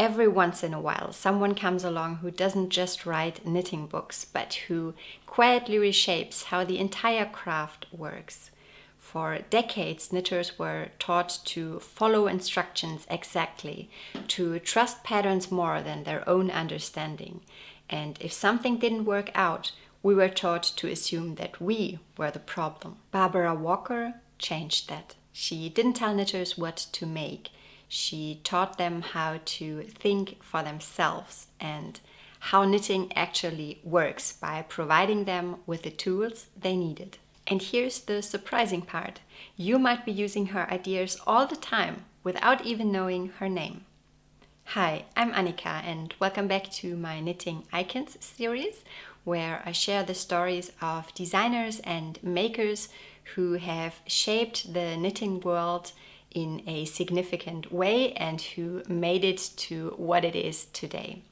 Every once in a while, someone comes along who doesn't just write knitting books, but who quietly reshapes how the entire craft works. For decades, knitters were taught to follow instructions exactly, to trust patterns more than their own understanding. And if something didn't work out, we were taught to assume that we were the problem. Barbara Walker changed that. She didn't tell knitters what to make. She taught them how to think for themselves and how knitting actually works by providing them with the tools they needed. And here's the surprising part. You might be using her ideas all the time without even knowing her name. Hi, I'm Annika and welcome back to my Knitting Icons series, where I share the stories of designers and makers who have shaped the knitting world in a significant way and who made it to what it is today.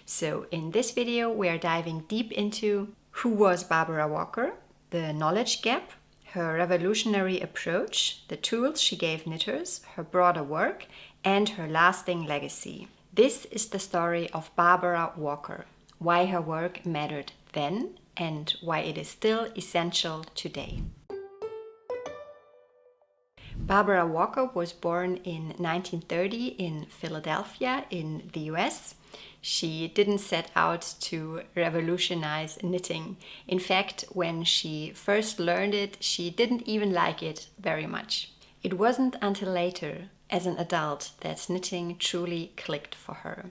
So in this video, we are diving deep into who was Barbara Walker, the knowledge gap, her revolutionary approach, the tools she gave knitters, her broader work, and her lasting legacy. This is the story of Barbara Walker, why her work mattered then and why it is still essential today. Barbara Walker was born in 1930 in Philadelphia in the US. She didn't set out to revolutionize knitting. In fact, when she first learned it, she didn't even like it very much. It wasn't until later, as an adult, that knitting truly clicked for her.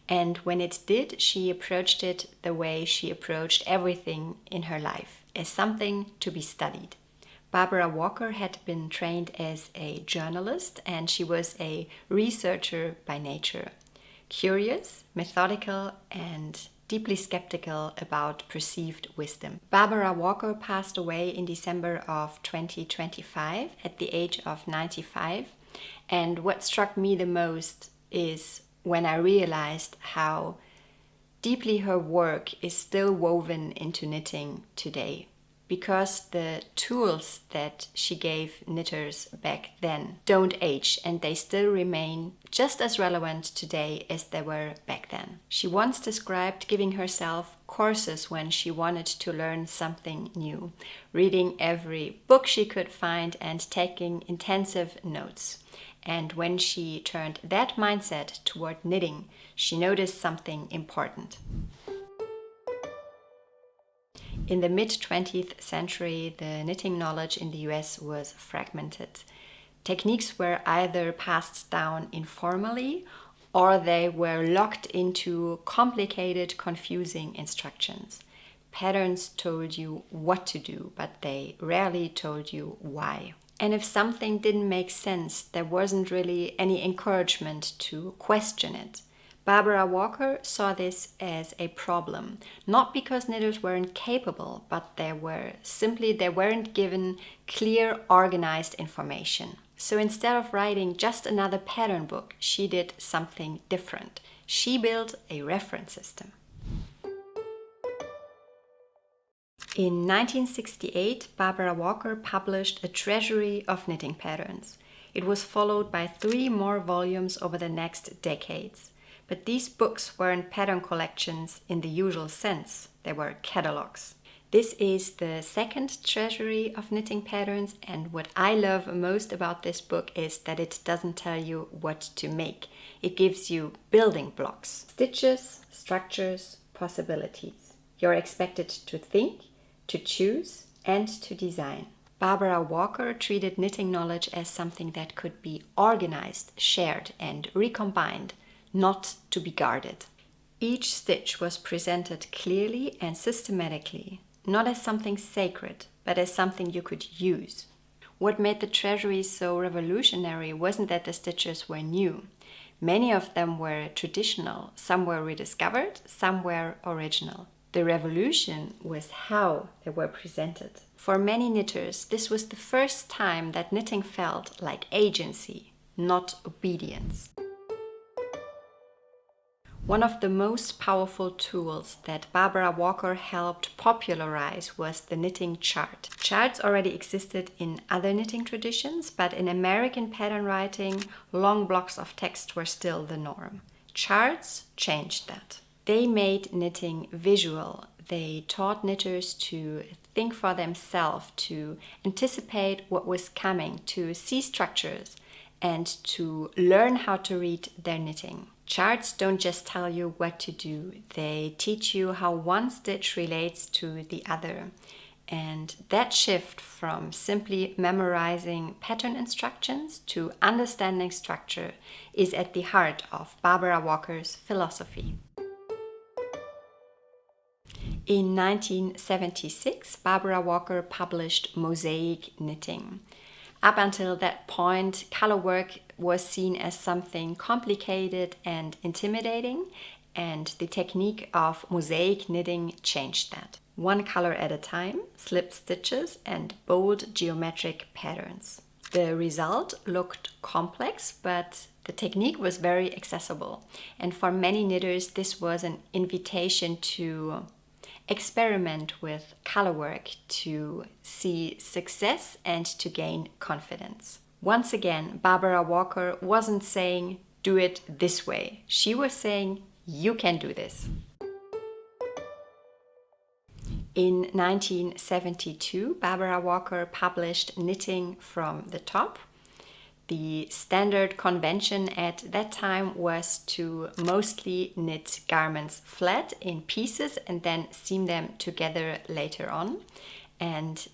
And when it did, she approached it the way she approached everything in her life, as something to be studied. Barbara Walker had been trained as a journalist and she was a researcher by nature. Curious, methodical, and deeply skeptical about perceived wisdom. Barbara Walker passed away in December of 2025 at the age of 95. And what struck me the most is when I realized how deeply her work is still woven into knitting today. Because the tools that she gave knitters back then don't age and they still remain just as relevant today as they were back then. She once described giving herself courses when she wanted to learn something new, reading every book she could find and taking intensive notes. And when she turned that mindset toward knitting, she noticed something important. In the mid-20th century, the knitting knowledge in the US was fragmented. Techniques were either passed down informally or they were locked into complicated, confusing instructions. Patterns told you what to do, but they rarely told you why. And if something didn't make sense, there wasn't really any encouragement to question it. Barbara Walker saw this as a problem, not because knitters weren't capable, but they weren't given clear, organized information. So instead of writing just another pattern book, she did something different. She built a reference system. In 1968, Barbara Walker published a treasury of knitting patterns. It was followed by 3 more volumes over the next decades. But these books weren't pattern collections in the usual sense, they were catalogs. This is the second treasury of knitting patterns, and what I love most about this book is that it doesn't tell you what to make. It gives you building blocks, stitches, structures, possibilities. You're expected to think, to choose, and to design. Barbara Walker treated knitting knowledge as something that could be organized, shared, and recombined, not to be guarded. Each stitch was presented clearly and systematically, not as something sacred, but as something you could use. What made the treasuries so revolutionary wasn't that the stitches were new. Many of them were traditional, some were rediscovered, some were original. The revolution was how they were presented. For many knitters, this was the first time that knitting felt like agency, not obedience. One of the most powerful tools that Barbara Walker helped popularize was the knitting chart. Charts already existed in other knitting traditions, but in American pattern writing, long blocks of text were still the norm. charts changed that. They made knitting visual. They taught knitters to think for themselves, to anticipate what was coming, to see structures, and to learn how to read their knitting. Charts don't just tell you what to do, they teach you how one stitch relates to the other. And that shift from simply memorizing pattern instructions to understanding structure is at the heart of Barbara Walker's philosophy. In 1976, Barbara Walker published Mosaic Knitting. Up until that point, color work was seen as something complicated and intimidating, and the technique of mosaic knitting changed that. One color at a time, slip stitches, and bold geometric patterns. The result looked complex, but the technique was very accessible. And for many knitters, this was an invitation to experiment with color work, to see success and to gain confidence. Once again, Barbara Walker wasn't saying, do it this way. She was saying, you can do this. In 1972, Barbara Walker published Knitting from the Top. The standard convention at that time was to mostly knit garments flat in pieces and then seam them together later on. And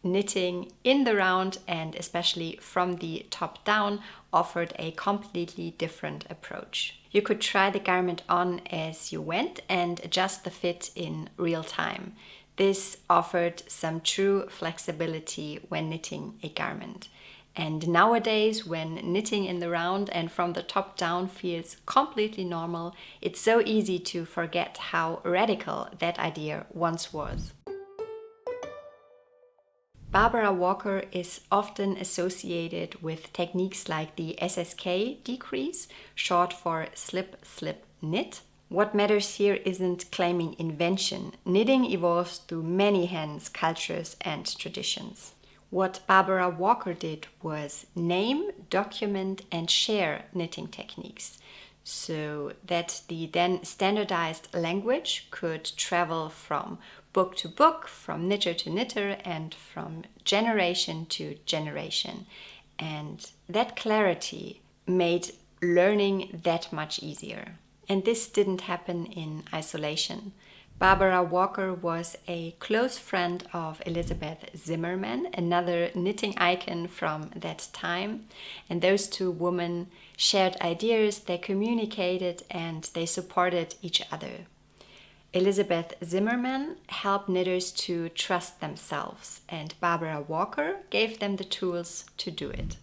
knitting in the round and especially from the top down offered a completely different approach. You could try the garment on as you went and adjust the fit in real time. This offered some true flexibility when knitting a garment. And nowadays, when knitting in the round and from the top down feels completely normal, it's so easy to forget how radical that idea once was. Barbara Walker is often associated with techniques like the SSK decrease, short for slip, slip, knit. What matters here isn't claiming invention. Knitting evolves through many hands, cultures, and traditions. What Barbara Walker did was name, document, and share knitting techniques so that the then standardized language could travel from book to book, from knitter to knitter, and from generation to generation. And that clarity made learning that much easier. And this didn't happen in isolation. Barbara Walker was a close friend of Elizabeth Zimmermann, another knitting icon from that time. And those two women shared ideas, they communicated, and they supported each other. Elizabeth Zimmermann helped knitters to trust themselves, and Barbara Walker gave them the tools to do it.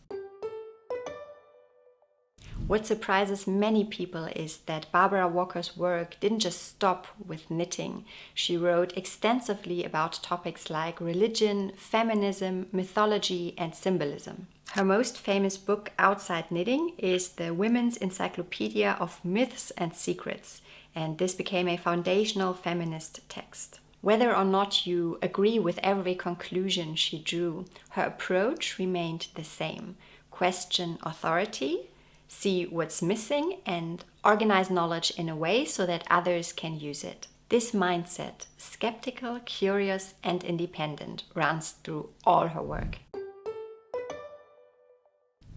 What surprises many people is that Barbara Walker's work didn't just stop with knitting. She wrote extensively about topics like religion, feminism, mythology, and symbolism. Her most famous book outside knitting is the Women's Encyclopedia of Myths and Secrets, and this became a foundational feminist text. Whether or not you agree with every conclusion she drew, her approach remained the same. Question authority, see what's missing, and organize knowledge in a way so that others can use it. This mindset, skeptical, curious, and independent, runs through all her work.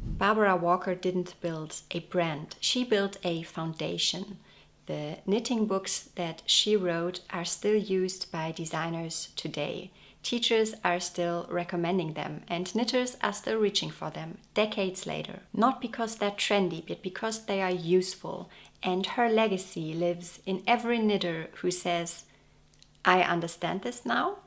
Barbara Walker didn't build a brand, she built a foundation. The knitting books that she wrote are still used by designers today. Teachers are still recommending them, and knitters are still reaching for them decades later. Not because they're trendy, but because they are useful. And her legacy lives in every knitter who says, I understand this now,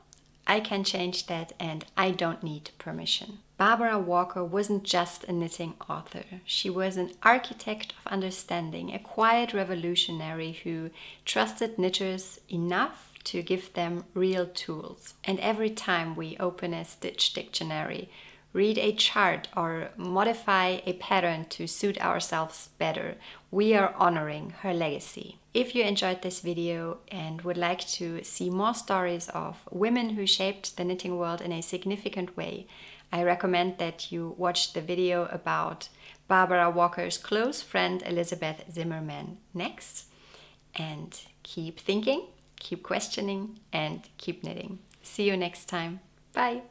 I can change that, and I don't need permission. Barbara Walker wasn't just a knitting author. She was an architect of understanding, a quiet revolutionary who trusted knitters enough to give them real tools. And every time we open a stitch dictionary, read a chart, or modify a pattern to suit ourselves better, we are honoring her legacy. If you enjoyed this video and would like to see more stories of women who shaped the knitting world in a significant way, I recommend that you watch the video about Barbara Walker's close friend Elizabeth Zimmerman next. And keep thinking, keep questioning, and keep knitting. See you next time. Bye.